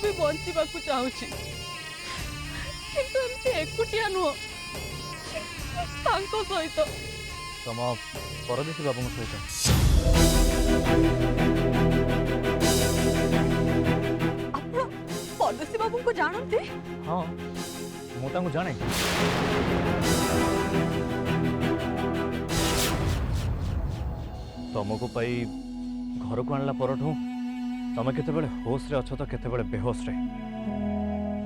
भी बंचिबा को चाहूची किंतु एमती एकुटिया नुह तांको सहित तम परदेशी बाबू सहित आपण परदेशी बाबू को जानते? हाँ मु जाने तुमको पाई घर को आणला परठू तुम केतेबेले होश रे अच्छो तो केतेबेले बेहोश रे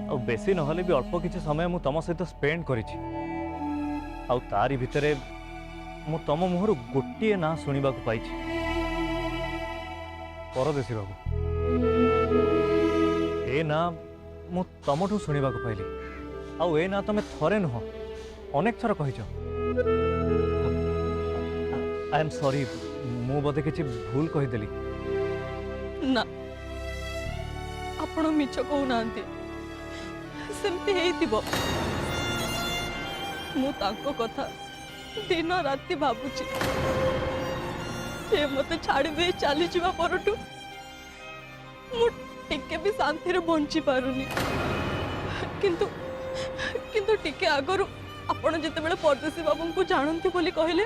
आ बेसी नहले भी अल्प किछि समय मु तुम सहित स्पेंड करिछि आ तारी भितरे मु तुम मुहरु गोटिए ना सुनिबा को पाइछि परदेशी बाबू ए ना मु तुमठू सुनिबा को पाइली आ ए ना तुम थरे नुह अनेक थर कहिछ आई एम सॉरी मु बोधे किछि भूल कहिदेली ना आपण मिछ कहू नांती सेमती हेइतिबो मु तांको कथा दिन राति भाबुची ए मते छाड़ी दे चली जीवा परटू मु टिके भी शांति रे बंची पारुनी किंतु किंतु टिके आगरु आपण जते बेले परदेशी बाबू को जानंती बोली कहले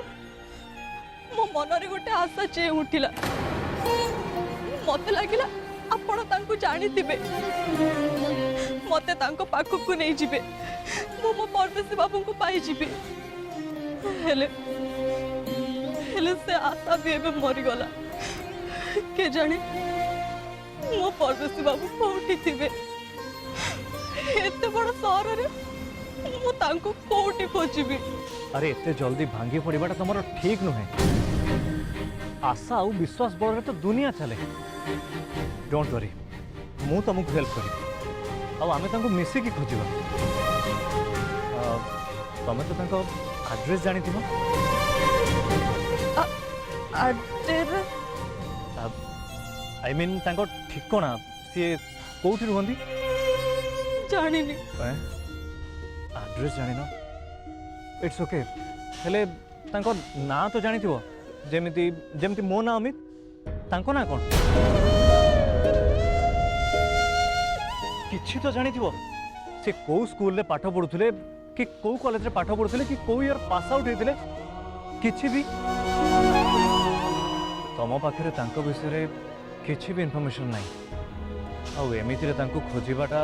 मो मन रे गोटे आशा चे उठिला मते लागिला आपण तांको जानी दिबे मते तांको पाखु को नहीं जिबे मो परदेशी बाबू को पाई जिबे हेले हेले से आशा भी एबे मरी गला के जाने मो परदेशी बाबू कोठी थिबे एते बड़ शहर रे मो तांको कोठी खोजिबी अरे एते जल्दी भांगी पड़ाटा तुम ठीक नुहे आशा और विश्वास बल तो दुनिया चले डोंट वरी मु तुमको हेल्प करी आमे तांको मिसिकी खोजिबा तमे तो तांको एड्रेस जानी थिबो आई मीन तांको ठिकाना सी कोठी रुहंदी जानिनी एड्रेस जानी ना इट्स ओके हेले तांको ना तो जानी थिबो जेमिति जेमिति मो ना अमित तांको ना कोन किछि तो जानी थिबो से को स्कूल रे पाठ पढुथले कि को कॉलेज रे पाठ पढुथले कि को ईयर पास आउट हेतिले किछि भी तम पाखरे तांको विषय रे किछि भी इन्फॉर्मेशन नाही आ एमिति रे तांको खोजिबाटा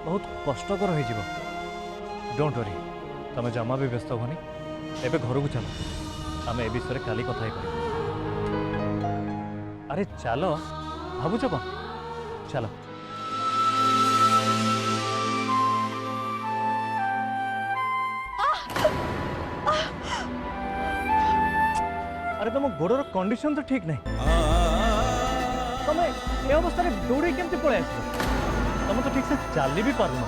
बहुत कष्टकर हो जीवो डोंट वरी तमे जमा भी व्यस्त होनी एबे घर को चलो आमे ए विषय काली कथा कर अरे चलो भाबुछ कौन चलो अरे तुम गोड़र कंडीशन तो ठीक नहीं तुम ए अवस्था दौड़ी केमती पड़े आस तुम तो ठीक से चली भी पारुन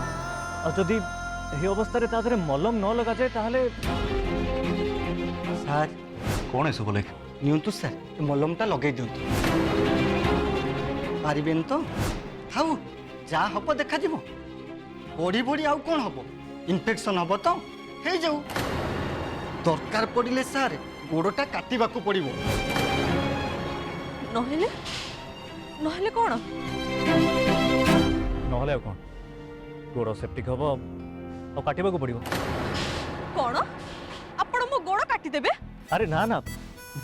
और जदि ये अवस्था रे तादरे मलम न लगा जाए ताहले सर कौन है सब बोले नियंतु सर मलमटा लगे दिंतु पारिबेन तो थाउ जा हब देखा जीवो बड़ी बड़ी आउ कौन हब इन्फेक्शन हब तो हे जाऊ दरकार पड़िले सर गोड़टा काटिबा को पड़िबो नहेले नहेले कौन नहले कौन गोड़ सेप्टिक हम और काटिबा को पड़िबो कौन आपण मो गोड़ काटी देबे अरे ना ना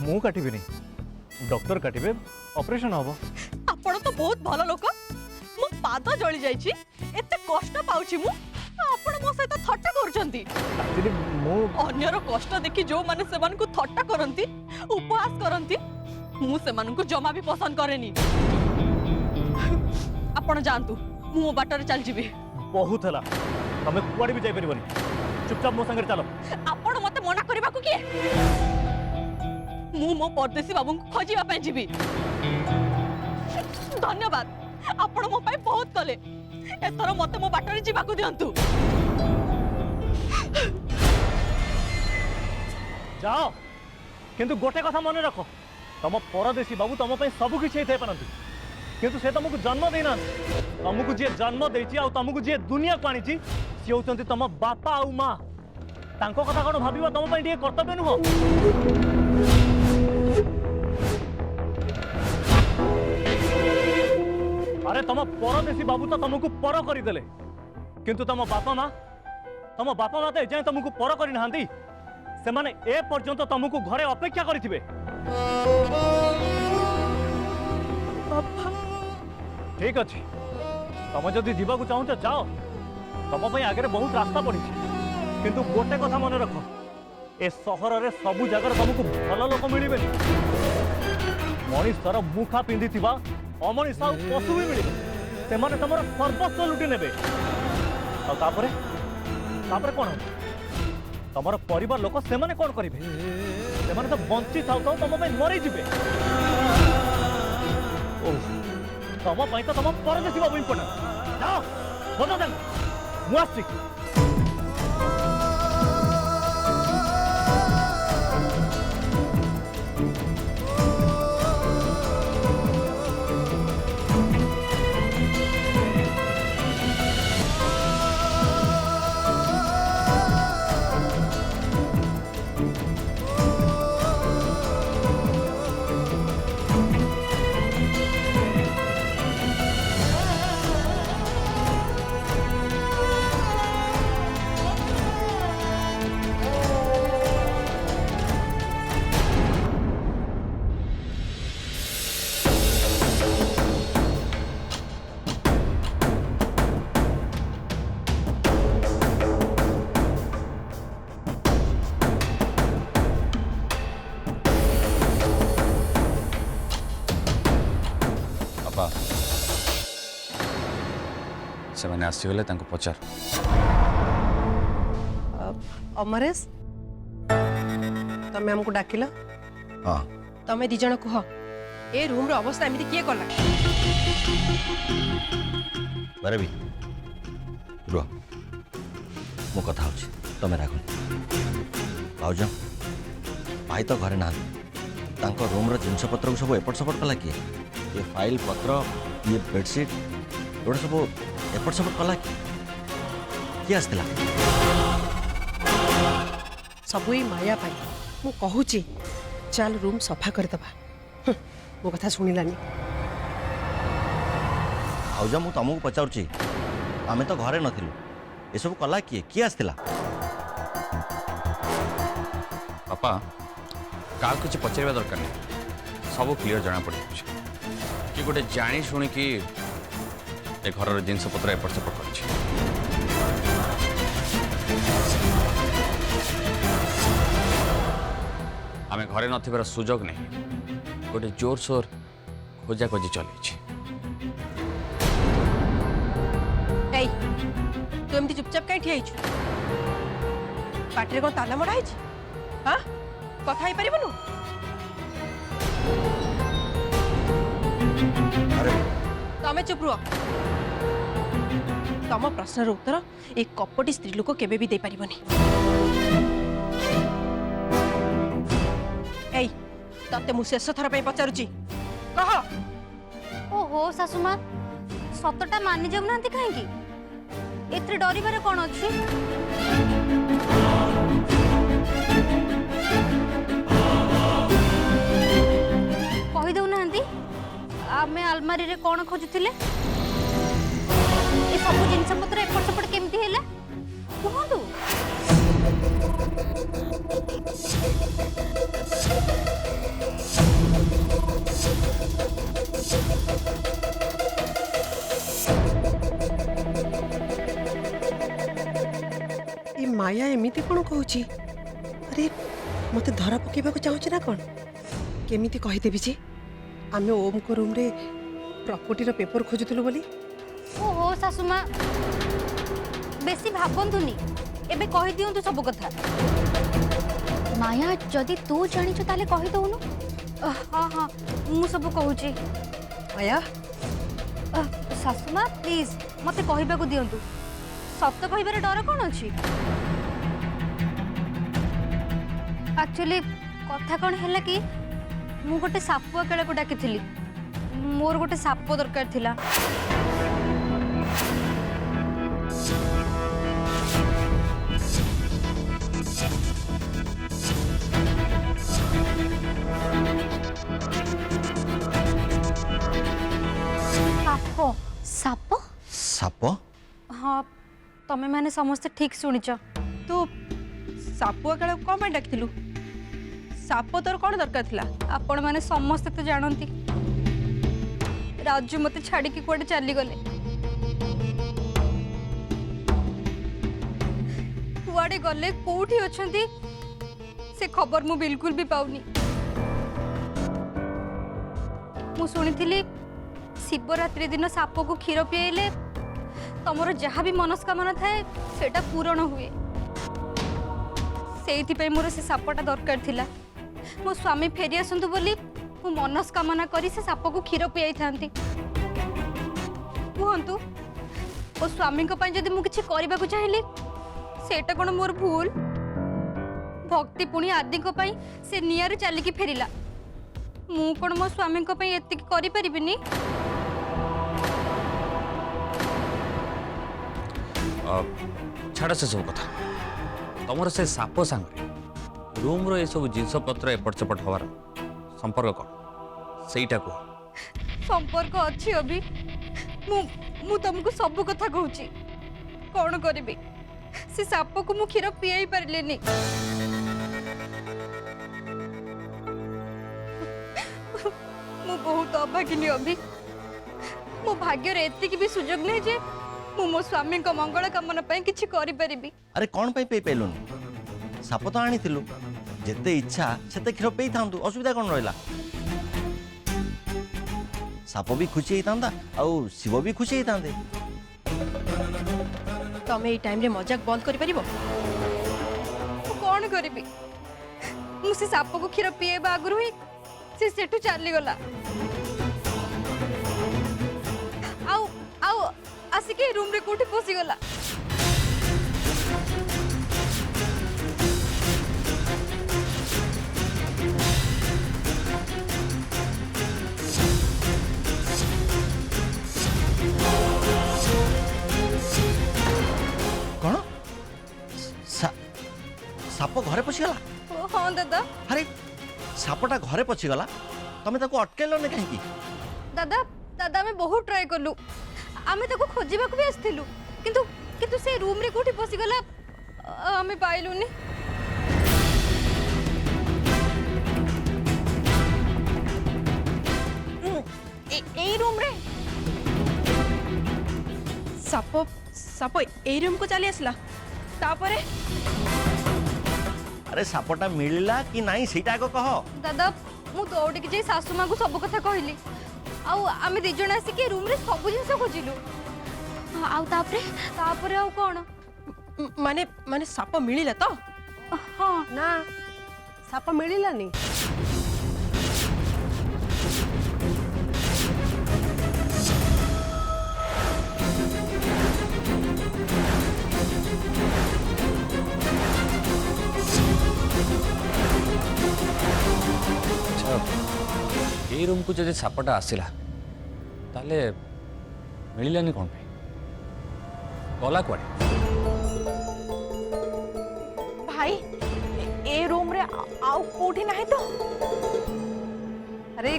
मु काटिबी नहीं डॉक्टर काटिबे ऑपरेशन हबो आपण तो बहुत भलो लोक मो पाद जळी जाईची एते कष्ट पाउची मु आपण मो सहित थट्टा करचंती एक्चुअली मु अन्यर कष्ट देखि जो माने सेमान को थट्टा करंती उपहास करंती मु सेमान को जमा भी पसंद करेनी आपण जानतु मु बाटर चल जीबी बहुत हला तमे कुआडी भी जाई परिबनी चुपचाप मो संगे चलो आपण मते मना करबा को किए मु मो परदेशी बाबू को खोजिबा पय जीबी धन्यवाद आपण मो पय बहुत कले एथर मते मो बाटर जीबा को दियंतु जाओ किंतु गोटे कथा मन रख तुम परदेशी बाबू तुम सब किसी होता पारती किंतु से तुमको जन्म देना तुमको जी जन्म देती तुमको जी दुनिया को आनी सी होती तुम बापा आ माँ तांको कथा कौन भाव तुम कर्तव्य नुह अरे तुम परदेशी बाबू तो तुमको पर करदेले किंतु तुम बापा माँ तो एजाए तुमको पर करना से माने ए पर्यंत तुमको घरे अपेक्षा करिथिबे। बापा ठीक अच्छे तुम जदि जीवाक चाहूच जाओ तुम आगे बहुत रास्ता पड़ी किंतु गोटे कथा मन रख ए सहर रे सबु जगह तुमको भल लोक मिलबे मनीषर मुखा पिंधि अमनीष आ पशु भी मिले से तुम सर्वस्व लुटि ने कौन तुम परिवार लोक से कौन करेंगे से तो बंची था तुम मरी जीवे तुम तो तुम परदेशी बाबू इम्पोर्टेंट जाओ बोलो देन मुआसी से मैंने आसीगले पचार अमरेश तमें हमको डाकिल हाँ तमें दी जन कह ए रूम रो अवस्था एमती किए कला भैरवी रुह मो कथा हो तमें राग भाज भाई तो घरे ना रूम जिनस पत्र सब एपट सपट कला किए ये फाइल पत्र ये बेडसीट एगुड़ा सब एपट सपट कला किए आसला सब ये माया पाई मु कहूची चल रूम सफा करदबा मो कथा शुणिलानी भाज मु तुमको पचारुची आमे तो घरे नथिलु ये सब कला किए आसला पापा क्या कुछ पचार दरकार नहीं सब क्लीयर जना पड़ कि गोटे जानी शुणी कि ए घर जिनस पत्र एपट सेपट कर आम घरे नथिबार सुजोग नहीं गोटे जोर सोर खोजा खोजी चली तू एमती चुपचाप कहीं ठिया पाटे कौन ताला मरा हाँ कथा ही पारिबनु तमें चुप रुह तम प्रश्नर उत्तर एक कपटी स्त्री लोक केबे भी दे पारिबनी एई तते मु शेष थर पे पचारुची कह ओहो सासुमा सतटा मानि जाऊ नांती काहेकी एथरे डरिबारे कोन अछि कहि दउ नांती आमे अलमारी रे कोन खोजुथिले ए सब जिनस पत्र एपट सेपट केमती हेले कहंतु ई माया एमिति कोन कहूची अरे मते धरा पकेबा को चाहूची ना कोन केमिति कहि देबी जे आमे ओम को रूम रे प्रॉपर्टी रो पेपर खोजुतलु बोली ओहो सासुमा बेसी भाबंतुनी एबे कहि दियंतु सब कथा माया जदि तू जानि छ ताले कहि दउनु हां हां मु सब कहूची माया सासुमा प्लीज मते कहिबा को दियंतु सत्य कहिबारे डर कोन अछि एक्चुअली कथा कोन हैला कि मु गोटे सापुआ केळे को डाकिथिली मोर गोटे साप दरकार थिला ସାପ ସାପ ସାପ ହଁ ତମେ ମାନେ ସମସ୍ତେ ଠିକ୍ ଶୁଣିଛ। ତୁ ସାପୁଆ କାଳ କ'ଣ ପାଇଁ ଡାକିଥିଲୁ? ସାପ ତୋର କ'ଣ ଦରକାର ଥିଲା? ଆପଣମାନେ ସମସ୍ତେ ତ ଜାଣନ୍ତି ରାଜୁ ମତେ ଛାଡ଼ିକି କୁଆଡ଼େ ଚାଲିଗଲେ। କୁଆଡ଼େ ଗଲେ କୋଉଠି ଅଛନ୍ତି ସେ ଖବର ମୁଁ ବିଲକୁଲ ବି ପାଉନି। ମୁଁ ଶୁଣିଥିଲି ଶିବରାତ୍ରି ଦିନ ସାପକୁ କ୍ଷୀର ପିଆଇଲେ ତମର ଯାହା ବି ମନସ୍କାମନା ଥାଏ ସେଟା ପୂରଣ ହୁଏ। ସେଇଥିପାଇଁ ମୋର ସେ ସାପଟା ଦରକାର ଥିଲା। ମୋ ସ୍ୱାମୀ ଫେରି ଆସନ୍ତୁ ବୋଲି ମୁଁ ମନସ୍କାମନା କରି ସେ ସାପକୁ କ୍ଷୀର ପିଆଇଥାନ୍ତି। କୁହନ୍ତୁ ମୋ ସ୍ୱାମୀଙ୍କ ପାଇଁ ଯଦି ମୁଁ କିଛି କରିବାକୁ ଚାହିଁଲି ସେଇଟା କ'ଣ ମୋର ଭୁଲ? ଭକ୍ତି ପୁଣି ଆଦିଙ୍କ ପାଇଁ ସେ ନିଆଁରୁ ଚାଲିକି ଫେରିଲା। ମୁଁ କ'ଣ ମୋ ସ୍ୱାମୀଙ୍କ ପାଇଁ ଏତିକି କରିପାରିବିନି? ଛାଡ଼ ସେସବୁ କଥା। ତମର ସେ ସାପ ସାଙ୍ଗରେ ରୁମ୍ର ଏସବୁ ଜିନିଷପତ୍ର ଏପଟ ସେପଟ ହେବାର ସମ୍ପର୍କ କ'ଣ ସେଇଟା କୁହ। ସମ୍ପର୍କ ଅଛି ଅଭି। ମୁଁ ତମକୁ ସବୁ କଥା କହୁଛି। କ'ଣ କରିବି ସେ ସାପକୁ ମୁଁ କ୍ଷୀର ପିଆଇ ପାରିଲିନି। ମୁଁ ବହୁତ ଅଭାଗିନୀ ଅଭି। ମୋ ଭାଗ୍ୟରେ ଏତିକି ବି ସୁଯୋଗ ନାହିଁ ଯେ ମୁଁ ମୋ ସ୍ୱାମୀଙ୍କ ମଙ୍ଗଳ କାମନା ପାଇଁ କିଛି କରିପାରିବି। ଆରେ କ'ଣ ପାଇଁ ପେଇ ପାଇଲୁନି? ସାପ ତ ଆଣିଥିଲୁ, ଯେତେ ଇଚ୍ଛା ସେତେ କ୍ଷୀର ପେଇଥାନ୍ତୁ, ଅସୁବିଧା କ'ଣ ରହିଲା? ସାପ ବି ଖୁସି ହେଇଥାନ୍ତା ଆଉ ଶିବ ବି ଖୁସି ହେଇଥାନ୍ତେ। ତମେ ଏଇ ଟାଇମ୍ରେ ମଜାକ ବନ୍ଦ କରିପାରିବ? ମୁଁ କ'ଣ କରିବି? ମୁଁ ସେ ସାପକୁ କ୍ଷୀର ପିଏଇବା ଆଗରୁ ହିଁ ସେ ସେଠୁ ଚାଲିଗଲା। ଆଉ ଆଉ ଆସିକି ରୁମ୍ରେ କୋଉଠି ପଶିଗଲା। କ'ଣ ସାପ ଘରେ ପଶିଗଲା? ହଁ ଦାଦା। ଆରେ ସାପଟା ଘରେ ପଶିଗଲା, ତମେ ତାକୁ ଅଟକେଇଲନି କାହିଁକି? ଦାଦା ଦାଦା ଆମେ ବହୁତ ଟ୍ରାଏ କଲୁ। ଆମେ ତାକୁ ଖୋଜିବାକୁ ବି ଆସିଥିଲୁ, କିନ୍ତୁ କିନ୍ତୁ ସେ ରୁମ୍ରେ କୋଉଠି ପଶିଗଲା ଆମେ ପାଇଲୁନି। ଏଇ ରୁମ୍ରେ ସାପ ସାପ ଏଇ ରୁମ୍କୁ ଚାଲି ଆସିଲା। ତାପରେ ଆରେ ସାପଟା ମିଳିଲା କି ନାହିଁ ସେଇଟା ଆଗ କହ। ଦାଦା ମୁଁ ଦୌଡ଼ିକି ଯାଇ ଶାଶୁ ମାଙ୍କୁ ସବୁ କଥା କହିଲି। ଆଉ ଆମେ ଦି ଜଣ ଆସିକି ରୁମ୍ରେ ସବୁ ଜିନିଷ ଖୋଜିଲୁ। ଆଉ ତାପରେ ଆଉ କ'ଣ? ମାନେ ମାନେ ସାପ ମିଳିଲା ତ? ହଁ ନା ସାପ ମିଳିଲାନି। এই রুমକୁ ଯଦି ସାପଟା ଆସିଲା ତାହେଲେ ମିଳିଲାନି କ'ଣ ପାଇଁ? ଗଲା କୁଆଡ଼େ? ଭାଇ ଏ ରୁମ୍ରେ ଆଉ କୋଉଠି ନାହିଁ ତ? ଆରେ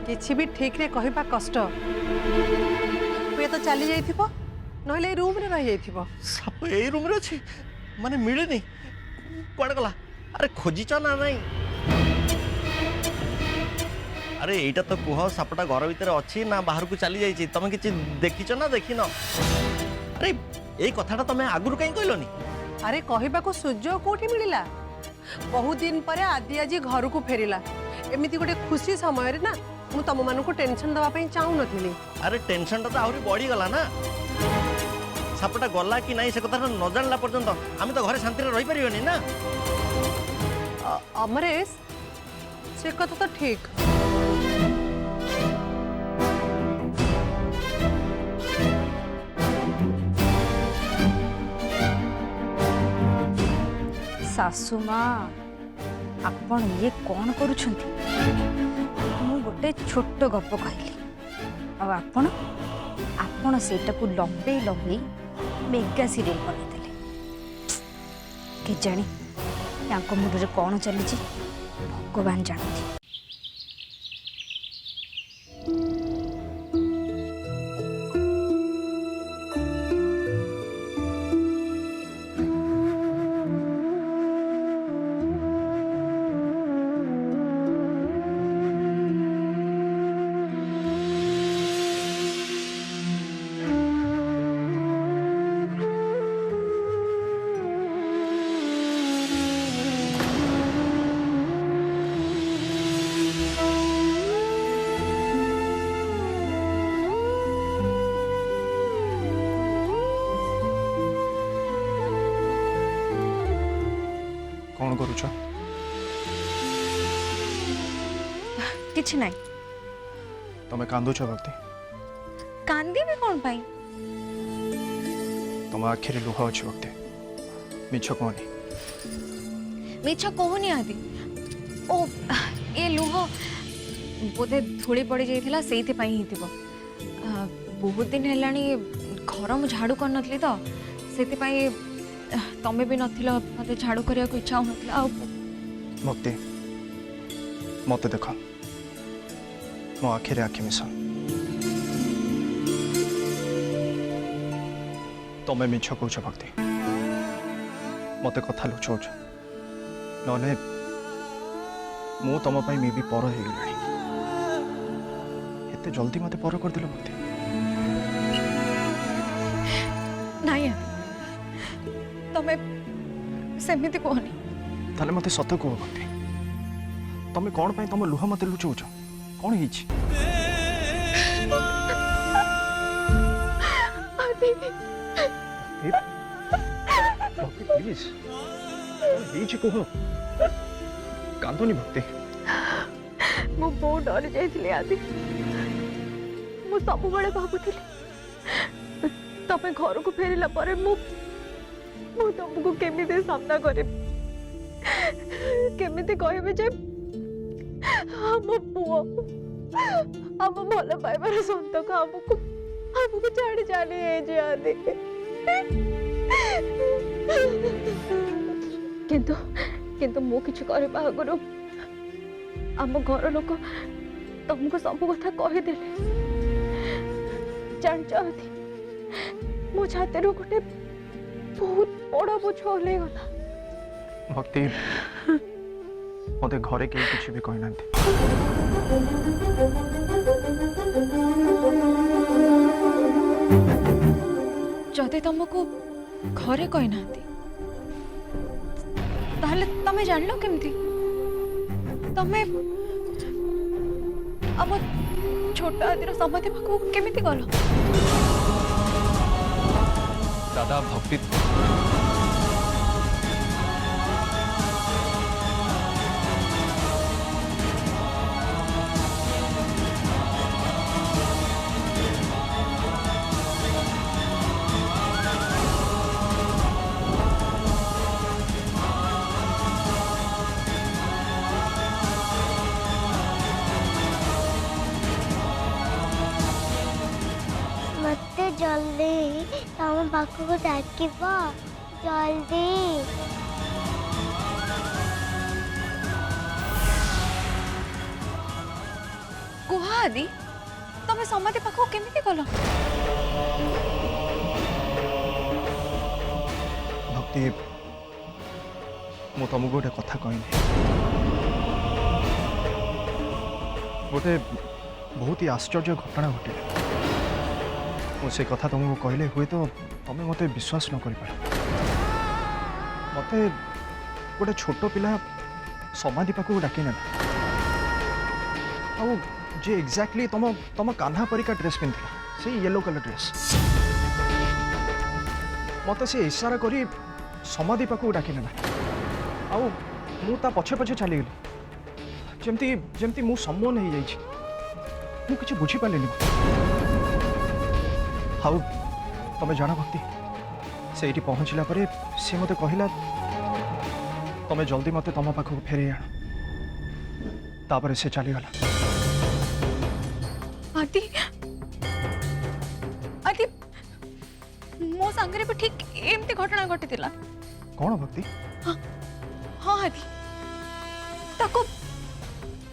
କିଛି ବି ଠିକ୍ରେ କହିବା କଷ୍ଟ। ହୁଏ ତ ଚାଲି ଯାଇଥିବ, ନହେଲେ ଏଇ ରୁମ୍ରେ ରହିଯାଇଥିବ। ସାପ ଏଇ ରୁମ୍ରେ ଅଛି, ମାନେ ମିଳେନି, କୁଆଡ଼େ ଗଲା? ଆରେ ଖୋଜିଛ ନା ନାହିଁ? আরে এইটা তো কুহ সাপটা ঘর ভিতরে অছি না বাহারকু চালি যাইছি, তুমি কিছু দেখিছ না দেখিন? আরে এই কথাটা তুমি আগুরু কাই কইলনি? আরে কহিবাকু সুযোগ কোठी মিলিলা? বহু দিন পরে আদি আজি ঘরকু ফেরিলা। এমিতি গোটে খুশি সমୟରେ না ମୁଁ ତମମାନଙ୍କୁ ଟେନସନ୍ ଦେବା ପାଇଁ ଚାହୁଁନଥିଲି। আরে টেনশনটা তো আহুরি বড়ি গলা না। সাপটা গলা কি নাই সে কথাটা ন জানলা পর্যন্ত আমি তো ঘরে শান্তিরে রই পারিবনি না। অমরেশ সে কথা তো ঠিক। ଶାଶୁ ମା ଆପଣ ଇଏ କ'ଣ କରୁଛନ୍ତି? ମୁଁ ଗୋଟେ ଛୋଟ ଗପ କହିଲି ଆଉ ଆପଣ ସେଇଟାକୁ ଲମ୍ବେଇ ଲମ୍ବେଇ ମେଗା ସିରିଏଲ ବନେଇଦେଲେ। କେଜାଣି ତାଙ୍କ ମୁଣ୍ଡରେ କ'ଣ ଚାଲିଛି ଭଗବାନ ଜାଣନ୍ତି। कौन करूछ? किछि नाही। तमे कांदुछ भक्ति? कांदी भी कौन पाई? तुम आखिरी लुह अच्छी भक्ति, मिछ कहनी। मिछ कहूनी आदि। ओ ए लुह बोधे धूली पड़ी जाइथिला सेइथि पई हिथिबो। बहुत दिन हेलानी घर मु झाड़ू कर नथली तो सेति पई तमे भी नथिलो मते झाड़ू करिया को इच्छा होनथला। आ भक्ति मत देख, मो आखिरी आखि मिस। तमे मिछ कहूछ भक्ति, मते कथा लुचाउछ। नने मु तम पई मे भी पर हे गेलानी। एते जल्दी मते पर कर दिलो भक्ति? नाही तमे सेमिति कहनी। ताले मते सत कह भक्ति, तमे कौन पाई तम लुह मते लुचाउछ? कौन हिची? प्लीज कह, कांदनी भक्ति। मु बहुत डर जाइए आदि। मु सब बड़े भाबुଥିଲି तमे घर को फेरिला परे मु तुमको केमिते सामना करे, केमिते कहबे जे हम पुओ हम भल पाइबार संतक हमको छाड़ी चली जे आदि। किंतु किंतु मु किछु करबा आगरो आम घर लोक तुमको सब कथा कहीदेले। जान चाहती मो छाती गोटे बहुत बड़ बोझ ओल्हे गला। भक्ति मते घरे के कुछ भी कहना। जदि तुमको घरे कही ना ताहले तमे जान लो केमती? तमे अब छोट आदिर समाधि पाखु केमिति गलो? दादा भक्ति मते जल्दी तम पाखु को डाकिबो जल्दी। कुहा आदि तमे समाधि पाखु केमिति गलो? भक्ति मु तुमको गोटे कथा कहनी, गोटे बहुत ही आश्चर्य घटना घटे। से कथा तुमको कहले हुए तो तमें मते विश्वास न कर पार। मते गोटे छोट पिला समाधि पाखु डाकी ना आ जे एग्जैक्टली तुम तुम कान्हा परिका ड्रेस पिंधला से येलो कलर ड्रेस मते से इशारा करी समाधि पाखु डाकी ना आ मु ता पछे पछे चली गली जेमती जेमती मु सम्मोहन हो जाइछि। मु किछ बुझी पालेनी। हाउ तमें जान भक्ति से पहुँचला परे सी मते कहला तमें जल्दी मते तम पाखक फेरे आण। तापर से चलीगला। आदि आदि मो संगरे भी ठीक एमती घटना घटितिला। कौन भक्ति? हाँ हाँ आदि ताको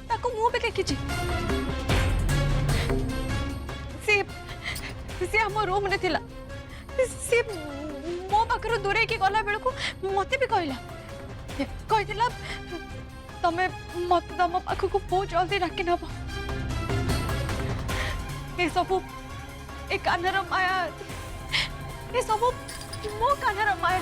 ताको मु भी देखिछि। से हम रूम रे थिला। से मो पाखरो दूरे के गला बेलको मते भी कहला तमे मत तम पाखको बहुत जल्दी डाकी नब। ए सब ए कान्हर माया, ए सब मो कान्हर माया।